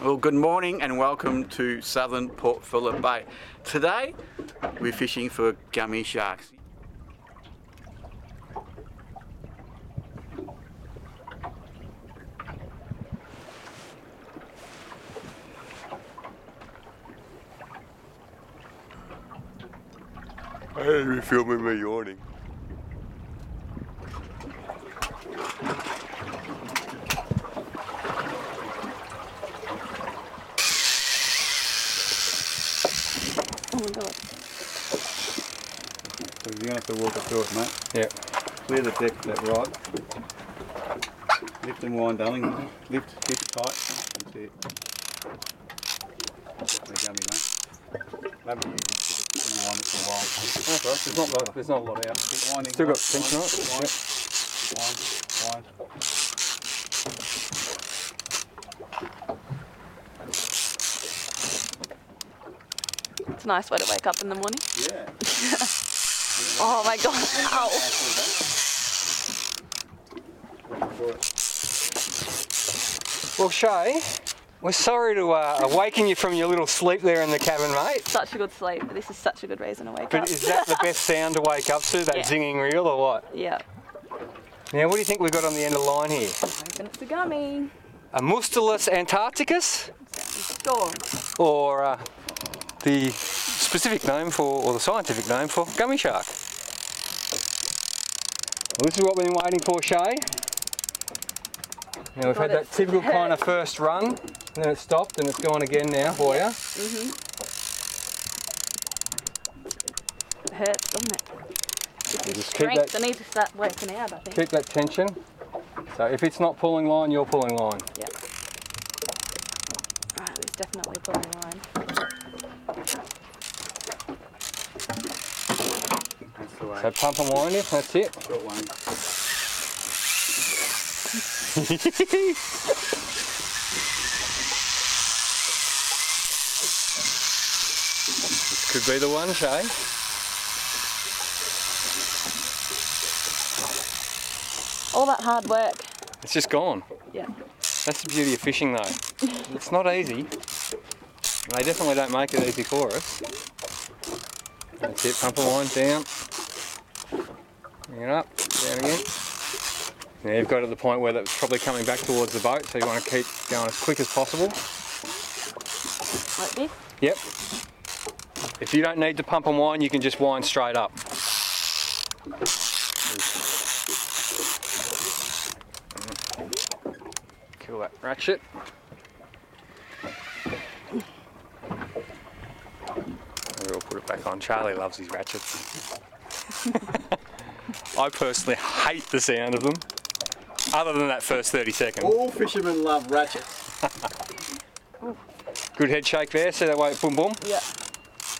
Well, good morning and welcome to southern Port Phillip Bay. Today we're fishing for gummy sharks. Hey, you're filming me yawning. Oh my god. So you're going to have to walk up to it, mate. Yeah. Clear the deck to that right. Lift and wind, darling. Lift, keep it tight. That's it. Definitely gummy, mate. Maybe you just put it in line for a while. That's right, there's not a lot out. Keep winding. Still got wind, tension on it. wind, wind. It's a nice way to wake up in the morning. Yeah. Oh my god, ow. Well, Shae, we're sorry to awaken you from your little sleep there in the cabin, mate. Such a good sleep. This is such a good reason to wake But up. is that the best sound to wake up to, that Yeah. zinging reel, or what? Yeah. Now, what do you think we've got on the end of the line here? I'm hoping it's a gummy. A Mustelus antarcticus? Storm. Or the specific name for, or the scientific name for, gummy shark? Well, this is what we've been waiting for, Shae. Now we've had that typical kind of first run, and then it stopped and it's gone again now for you. Mm-hmm. It hurts, doesn't it? Gives me Just keep strength. that- I need to start working out, I think. Keep that tension. So if it's not pulling line, you're pulling line. Yeah. Right, it's definitely pulling line. That's the way. So pump and wind it, that's it. Got one. This could be the one, Shae. All that hard work. It's just gone. Yeah. That's the beauty of fishing though. It's not easy. They definitely don't make it easy for us. That's it, pump and wind, down. Bring it up, down again. Now you've got to the point where that's probably coming back towards the boat, so you want to keep going as quick as possible. Like this? Yep. If you don't need to pump and wind, you can just wind straight up. Kill that ratchet. Maybe we'll put it back on. Charlie loves his ratchets. I personally hate the sound of them, other than that first 30 seconds. All fishermen love ratchets. Good head shake there, see that way, boom boom? Yeah.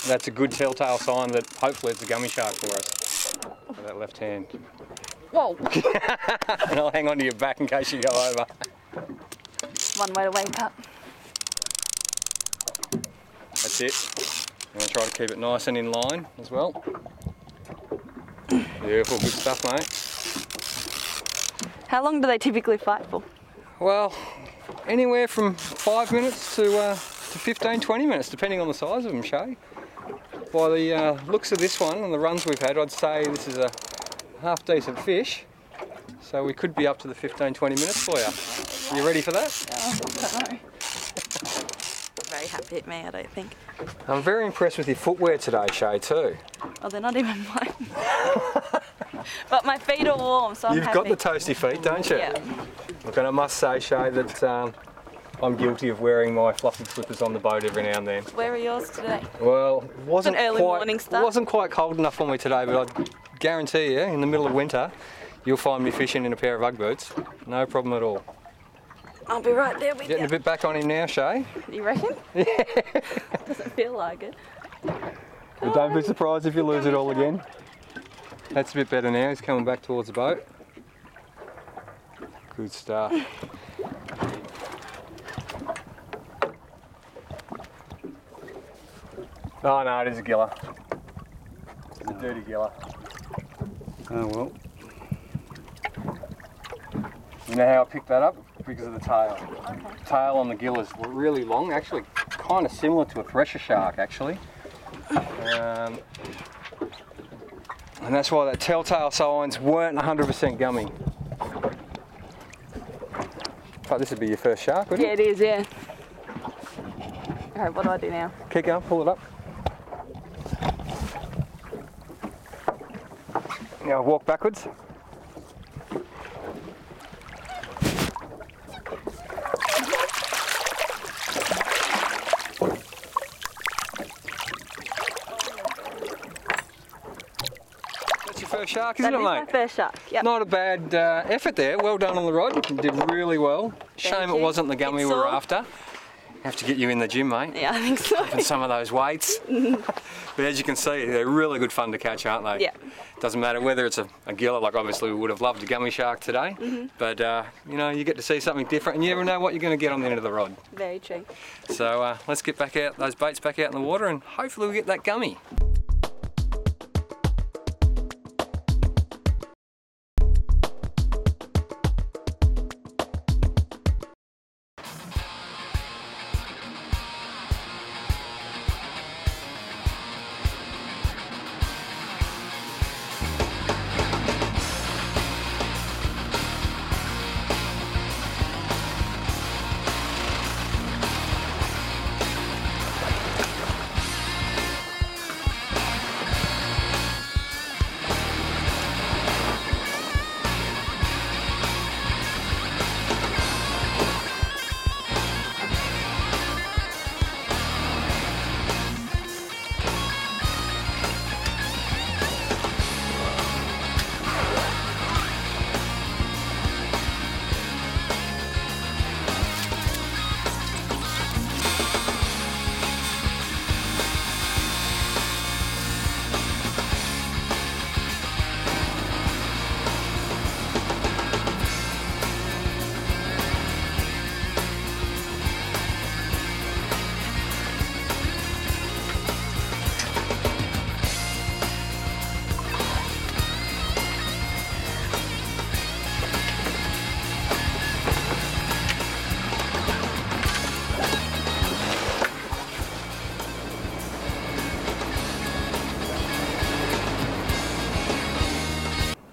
That's a good telltale sign that hopefully it's a gummy shark for us. With that left hand. Whoa. And I'll hang on to your back in case you go over. One way to wake up. That's it. I'm going to try to keep it nice and in line as well. Beautiful, good stuff, mate. How long do they typically fight for? Well, anywhere from 5 minutes to 15, 20 minutes, depending on the size of them, Shae. By the looks of this one and the runs we've had, I'd say this is a half decent fish. So we could be up to the 15, 20 minutes for you. You ready for that? I don't know. Very happy at me, I don't think. I'm very impressed with your footwear today, Shae, too. Oh, they're not even mine. But my feet are warm, so I'm You've happy. got the toasty feet, don't you? Yeah. Look, and I must say, Shae, that I'm guilty of wearing my fluffy slippers on the boat every now and then. Where are yours today? Well, it wasn't an early morning start. It wasn't quite cold enough for me today, but I guarantee you, in the middle of winter, you'll find me fishing in a pair of Ugg boots. No problem at all. I'll be right there with Getting you. a bit back on him now, Shae. You reckon? Yeah. Doesn't feel like it. But don't be surprised if you lose it all again. That's a bit better now. He's coming back towards the boat. Good stuff. Oh no, it is a giller. It's a dirty giller. Oh well. You know how I picked that up? Because of the tail. Okay. The tail on the gill is really long, actually kind of similar to a thresher shark actually. And that's why that telltale signs weren't 100% gummy. Oh, this would be your first shark, wouldn't it? Yeah, it is, yeah. Alright, what do I do now? Keep going, pull it up. Now walk backwards. That's your first shark, isn't it, mate? That is my first shark, yep. Not a bad effort there. Well done on the rod. You did really well. Shame it wasn't the gummy we were after. Have to get you in the gym, mate. Yeah, I think so. And some of those weights. But as you can see, they're really good fun to catch, aren't they? Yeah. Doesn't matter whether it's a giller, like obviously we would have loved a gummy shark today, but you know, you get to see something different and you never know what you're going to get on the end of the rod. Very true. So let's get back out, those baits back out in the water, and hopefully we get that gummy.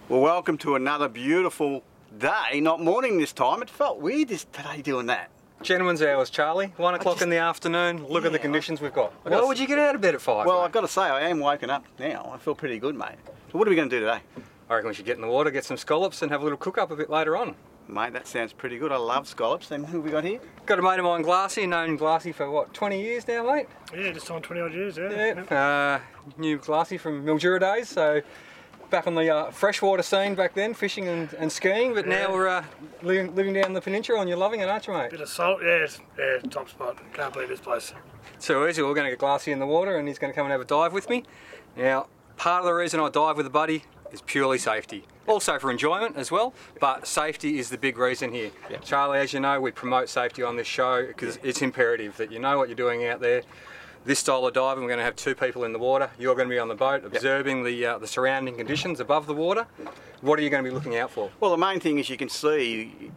Well, welcome to another beautiful day, not morning this time. It felt weird today doing that. Gentleman's hours, Charlie. 1 o'clock in the afternoon. Look at the conditions we've got. Why would you get out of bed at 5? Well, mate? I've got to say, I am woken up now. I feel pretty good, mate. So what are we going to do today? I reckon we should get in the water, get some scallops and have a little cook up a bit later on. Mate, that sounds pretty good. I love scallops. And who have we got here? Got a mate of mine, Glassy, known Glassy for what, 20 years now, mate? Yeah, just on 20 odd years, yeah. Yeah. Knew Glassy from Mildura days, so back on the freshwater scene back then, fishing and skiing, but now we're living down the peninsula and you're loving it, aren't you, mate? Bit of salt, yeah, top spot. Can't believe this place. So easy, we're going to get Glassy in the water and he's going to come and have a dive with me. Now, part of the reason I dive with a buddy is purely safety. Also for enjoyment as well, but safety is the big reason here. Yeah. Charlie, as you know, we promote safety on this show because it's imperative that you know what you're doing out there. This style of diving, we're going to have 2 people in the water. You're going to be on the boat, observing the surrounding conditions above the water. What are you going to be looking out for? Well, the main thing is you can see,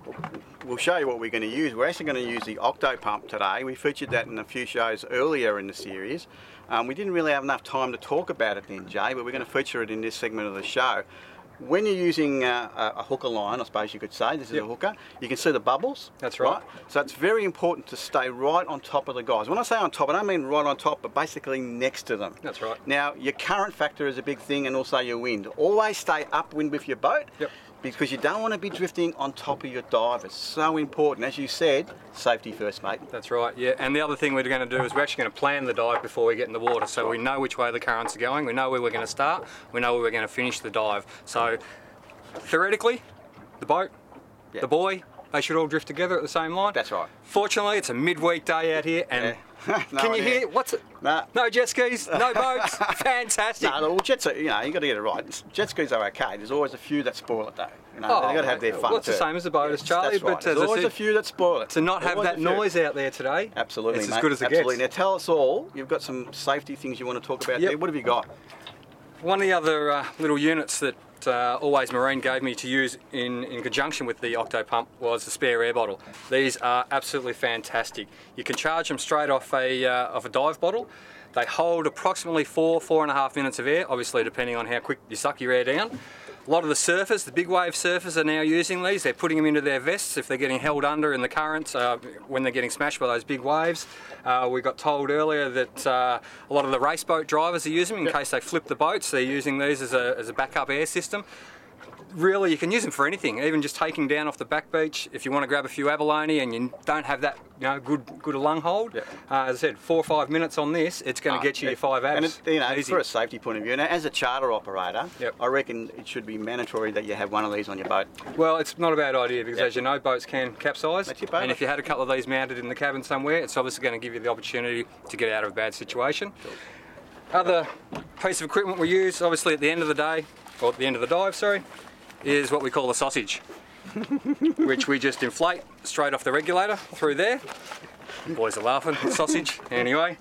we'll show you what we're going to use. We're actually going to use the octo pump today. We featured that in a few shows earlier in the series. We didn't really have enough time to talk about it then, Jay, but we're going to feature it in this segment of the show. When you're using a hooker line, I suppose you could say, this is a hooker, you can see the bubbles. That's right. So it's very important to stay right on top of the guys. When I say on top, I don't mean right on top, but basically next to them. That's right. Now, your current factor is a big thing, and also your wind. Always stay upwind with your boat. Yep. Because you don't want to be drifting on top of your dive. It's so important. As you said, safety first, mate. That's right, yeah. And the other thing we're going to do is we're actually going to plan the dive before we get in the water, so we know which way the currents are going, we know where we're going to start, we know where we're going to finish the dive. So theoretically, the boat, the boy, they should all drift together at the same line. That's right. Fortunately, it's a midweek day out here, and no can you hear? What's it? Nah. No jet skis, no boats. Fantastic. No, well, jets are, you know, you got to get it right. Jet skis are okay. There's always a few that spoil it though. You know, they've got to have their fun. Well, it's the same as the boat, as Charlie. That's right. But there's always a few that spoil it. To not have that noise out there today. Absolutely, it's mate. as good as it Absolutely. gets. Now tell us all. You've got some safety things you want to talk about there. What have you got? One of the other little units that that Always Marine gave me to use in conjunction with the Octo pump was the spare air bottle. These are absolutely fantastic. You can charge them straight off a dive bottle. They hold approximately 4.5 minutes of air, obviously depending on how quick you suck your air down. A lot of the surfers, the big wave surfers, are now using these. They're putting them into their vests if they're getting held under in the currents when they're getting smashed by those big waves. We got told earlier that a lot of the race boat drivers are using them in case they flip the boats. They're using these as a backup air system. Really, you can use them for anything, even just taking down off the back beach. If you want to grab a few abalone and you don't have that, good lung hold, as I said, 4 or 5 minutes on this, it's going to get you your 5 abs. And for a safety point of view, now as a charter operator, I reckon it should be mandatory that you have one of these on your boat. Well, it's not a bad idea because, as you know, boats can capsize. And if you had a couple of these mounted in the cabin somewhere, it's obviously going to give you the opportunity to get out of a bad situation. Other piece of equipment we use, obviously at the end of the day, or at the end of the dive, is what we call a sausage, which we just inflate straight off the regulator through there. Boys are laughing, sausage, anyway.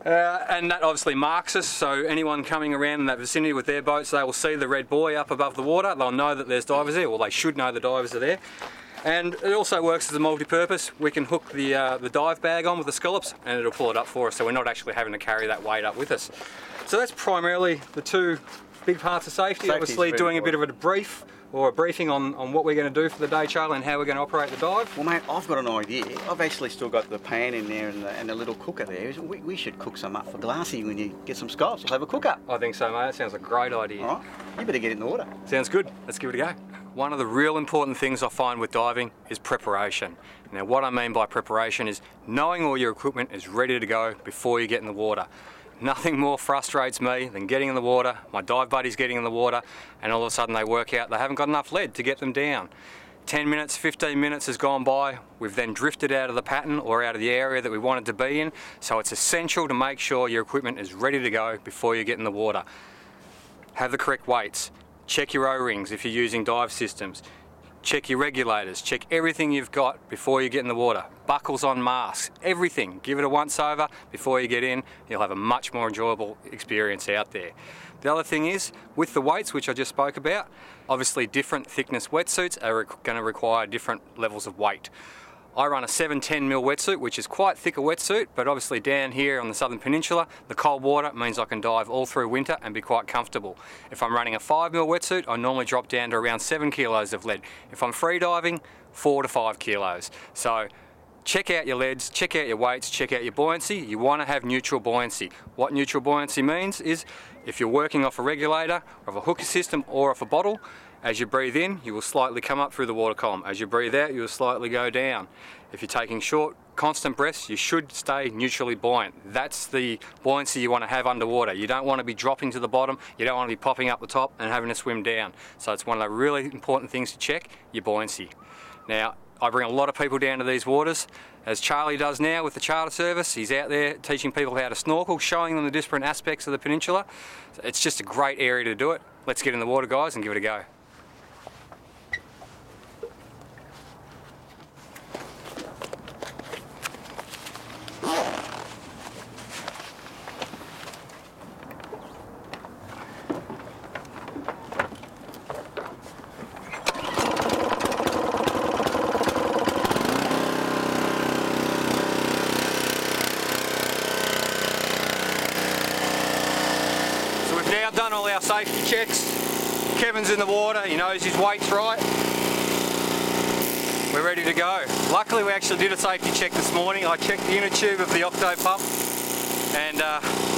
And that obviously marks us, so anyone coming around in that vicinity with their boats, they will see the red buoy up above the water. They'll know that there's divers there, or they should know the divers are there. And it also works as a multi-purpose. We can hook the dive bag on with the scallops and it'll pull it up for us, so we're not actually having to carry that weight up with us. So that's primarily the two big parts of safety. Obviously doing a bit of a debrief or a briefing on what we're going to do for the day, Charlie, and how we're going to operate the dive. Well, mate, I've got an idea. I've actually still got the pan in there and the little cooker there. We should cook some up for Glassy when you get some scallops. We'll have a cook up. I think so, mate. That sounds a great idea. All right, you better get it in order. Sounds good. Let's give it a go. One of the real important things I find with diving is preparation. Now, what I mean by preparation is knowing all your equipment is ready to go before you get in the water. Nothing more frustrates me than getting in the water, my dive buddies getting in the water, and all of a sudden they work out they haven't got enough lead to get them down. 10 minutes, 15 minutes has gone by, we've then drifted out of the pattern or out of the area that we wanted to be in, so it's essential to make sure your equipment is ready to go before you get in the water. Have the correct weights, check your O-rings if you're using dive systems, check your regulators, check everything you've got before you get in the water. Buckles on masks, everything. Give it a once over before you get in. You'll have a much more enjoyable experience out there. The other thing is, with the weights, which I just spoke about, obviously different thickness wetsuits are going to require different levels of weight. I run a 710mm wetsuit, which is quite thick a wetsuit, but obviously down here on the Southern Peninsula, the cold water means I can dive all through winter and be quite comfortable. If I'm running a 5mm wetsuit, I normally drop down to around 7 kilos of lead. If I'm free diving, 4 to 5 kilos. So check out your leads, check out your weights, check out your buoyancy. You want to have neutral buoyancy. What neutral buoyancy means is if you're working off a regulator, or off a hooker system, or off a bottle, as you breathe in, you will slightly come up through the water column. As you breathe out, you will slightly go down. If you're taking short, constant breaths, you should stay neutrally buoyant. That's the buoyancy you want to have underwater. You don't want to be dropping to the bottom, you don't want to be popping up the top and having to swim down. So it's one of the really important things to check, your buoyancy. Now, I bring a lot of people down to these waters, as Charlie does now with the charter service. He's out there teaching people how to snorkel, showing them the different aspects of the peninsula. It's just a great area to do it. Let's get in the water, guys, and give it a go. Done all our safety checks. Kevin's in the water, he knows his weight's right. We're ready to go. Luckily we actually did a safety check this morning. I checked the inner tube of the Octo pump and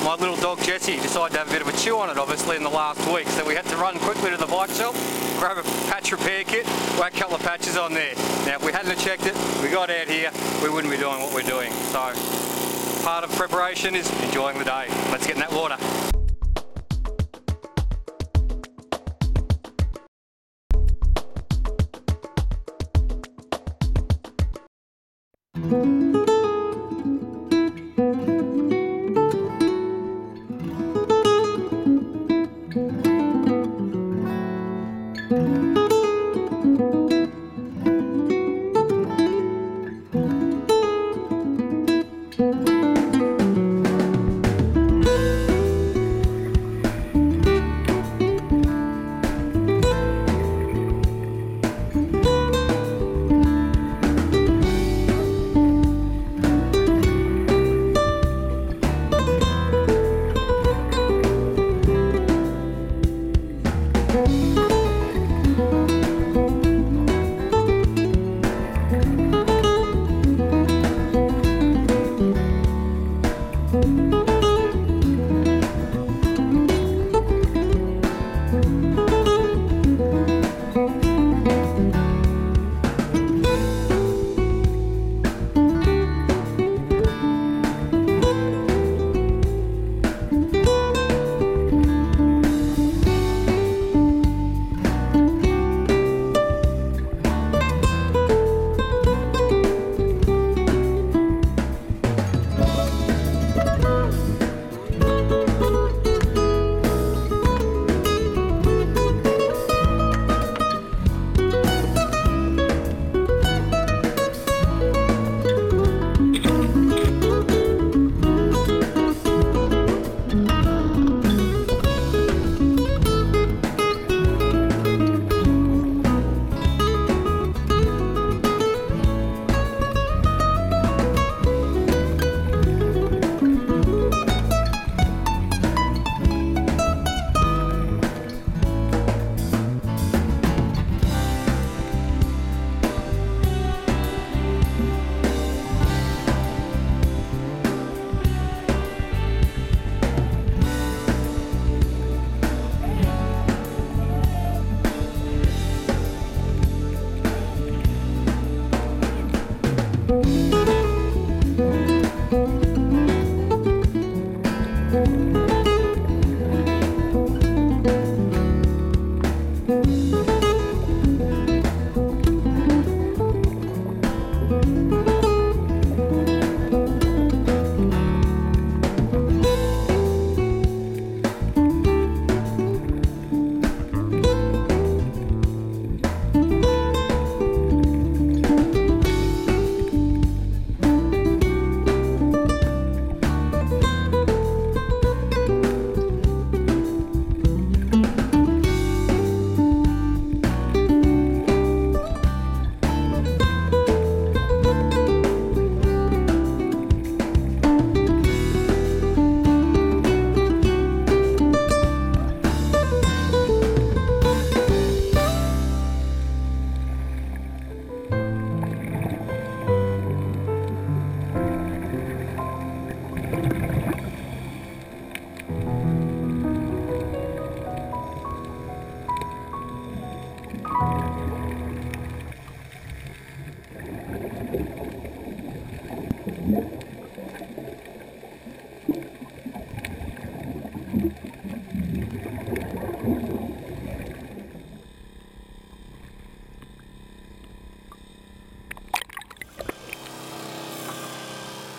my little dog Jessie decided to have a bit of a chew on it obviously in the last week, so we had to run quickly to the bike shop, grab a patch repair kit, whack a couple of patches on there. Now if we hadn't have checked it, we got out here, we wouldn't be doing what we're doing. So part of preparation is enjoying the day. Let's get in that water.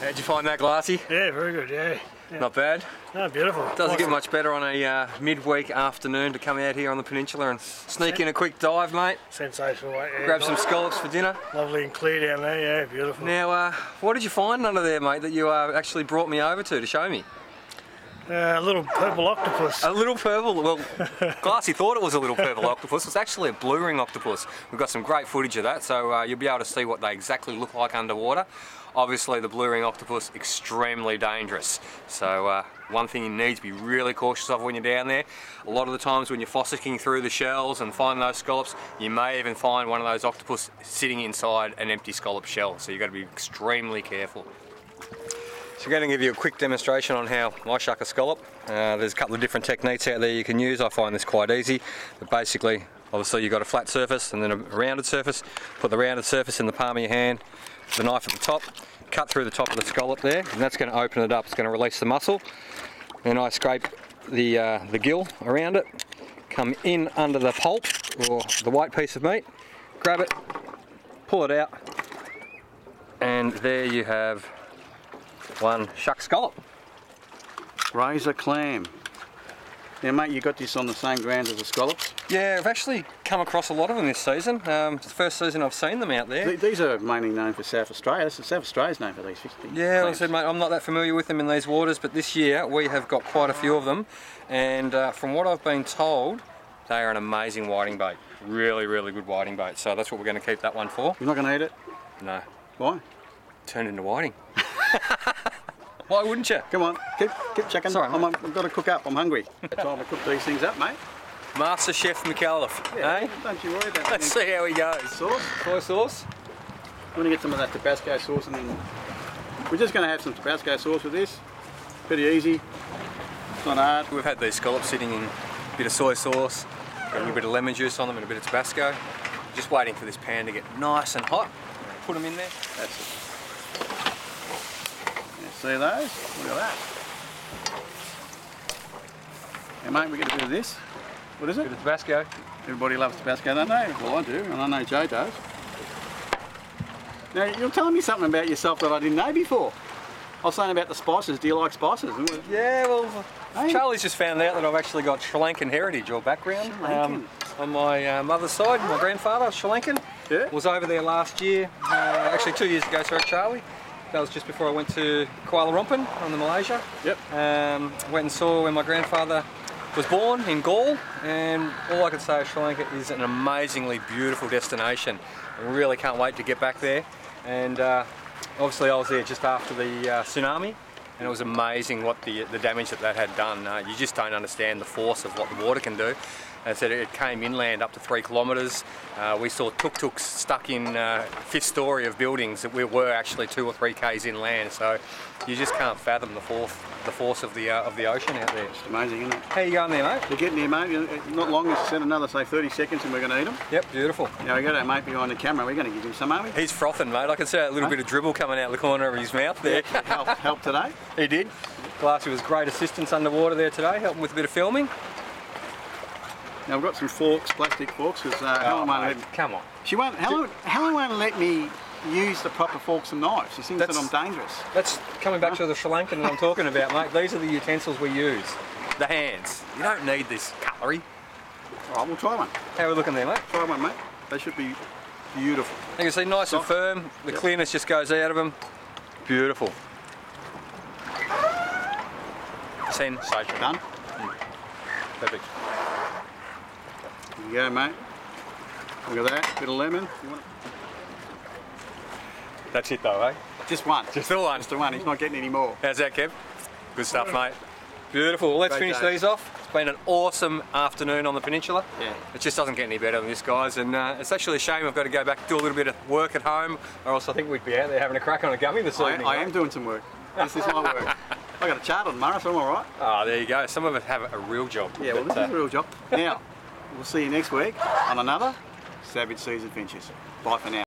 How'd you find that, Glassy? Yeah, very good, yeah. Not bad. No, beautiful. Doesn't get Awesome. much better on a midweek afternoon to come out here on the peninsula and sneak in a quick dive, mate. Sensational, mate. Yeah, Grab some scallops for dinner. Lovely and clear down there, yeah, beautiful. Now, what did you find under there, mate, that you actually brought me over to show me? A little purple octopus. A little purple, well, Glassy thought it was a little purple octopus. It's actually a blue ring octopus. We've got some great footage of that, so you'll be able to see what they exactly look like underwater. Obviously, the blue ring octopus, extremely dangerous. So one thing you need to be really cautious of when you're down there. A lot of the times when you're fossicking through the shells and find those scallops, you may even find one of those octopus sitting inside an empty scallop shell. So you've got to be extremely careful. So we're going to give you a quick demonstration on how I shuck a scallop. There's a couple of different techniques out there you can use. I find this quite easy, but basically, obviously you've got a flat surface and then a rounded surface. Put the rounded surface in the palm of your hand, the knife at the top, cut through the top of the scallop there, and that's going to open it up. It's going to release the muscle. Then I scrape the gill around it, come in under the pulp or the white piece of meat, grab it, pull it out, and there you have one shuck scallop. Razor clam. Now mate, you got this on the same grounds as the scallops? Yeah, I've actually come across a lot of them this season. It's the first season I've seen them out there. These are mainly known for South Australia. South Australia's known for these fish. Yeah, like I said, mate, I'm not that familiar with them in these waters, but this year we have got quite a few of them, and from what I've been told, they are an amazing whiting bait. Really, really good whiting bait. So that's what we're going to keep that one for. You're not going to eat it? No. Why? Turn into whiting. Why wouldn't you? Come on, keep checking. Sorry, I've got to cook up. I'm hungry. Time to cook these things up, mate. Master Chef McAuliffe, Yeah, eh? don't you worry about it. Let's see how he goes. Sauce. Soy sauce. I'm going to get some of that Tabasco sauce, and then we're just going to have some Tabasco sauce with this. Pretty easy. It's not hard. We've had these scallops sitting in a bit of soy sauce, got a little bit of lemon juice on them and a bit of Tabasco. Just waiting for this pan to get nice and hot. Put them in there. That's it. See those? Look at that. Now mate, we get a bit of this. What is it? Bit of Tabasco. Everybody loves Tabasco, don't they? Well, I do, and I know Joe does. Now, you're telling me something about yourself that I didn't know before. I was saying about the spices. Do you like spices? Yeah, well, Hey. Charlie's just found out that I've actually got Sri Lankan heritage or background. Sri Lankan. On my mother's side, my grandfather was Sri Lankan. Yeah? Was over there last year, actually 2 years ago, sorry, Charlie. That was just before I went to Kuala Lumpur on the Malaysia. Yep. Went and saw where my grandfather was born in Gaul, and all I could say is Sri Lanka is an amazingly beautiful destination. I really can't wait to get back there. And obviously I was there just after the tsunami, and it was amazing what the damage that had done. You just don't understand the force of what the water can do. and said it came inland up to 3 kilometres. We saw tuk-tuks stuck in 5th story of buildings that we were actually 2 or 3 k's inland. So you just can't fathom the force of the ocean out there. It's amazing, isn't it? How you going there, mate? You're getting here, mate. Not long, as said, another, say, 30 seconds and we're going to eat them. Yep, beautiful. Now, we got our mate behind the camera. We're going to give him some, aren't we? He's frothing, mate. I can see a little bit of dribble coming out the corner of his mouth there. Help today. He did. Glassy was great assistance underwater there today, helping with a bit of filming. Now, we've got some forks, plastic forks, because Helen won't let me... Come on. Helen won't let me use the proper forks and knives. She thinks that I'm dangerous. That's coming back to the Sri Lankan that I'm talking about, mate. These are the utensils we use. The hands. You don't need this cutlery. All right, we'll try one. How are we looking there, mate? Try one, mate. They should be beautiful. You can see nice and firm. The clearness just goes out of them. Beautiful. Sensational. Done? Perfect. There you go, mate. Look at that. Bit of lemon. You want it? That's it though, eh? Just one. Just the one. Just the one. He's not getting any more. How's that, Kev? Good stuff, mate. Beautiful. Well, let's finish these off. It's been an awesome afternoon on the peninsula. Yeah. It just doesn't get any better than this, guys. And it's actually a shame I've got to go back and do a little bit of work at home, or else I think we'd be out there having a crack on a gummy this evening. I am doing some work. This is my work. I got a chart on tomorrow, so I'm all right. Oh, there you go. Some of us have a real job. Yeah, well, this is a real job. Now, we'll see you next week on another Savage Seas Adventures. Bye for now.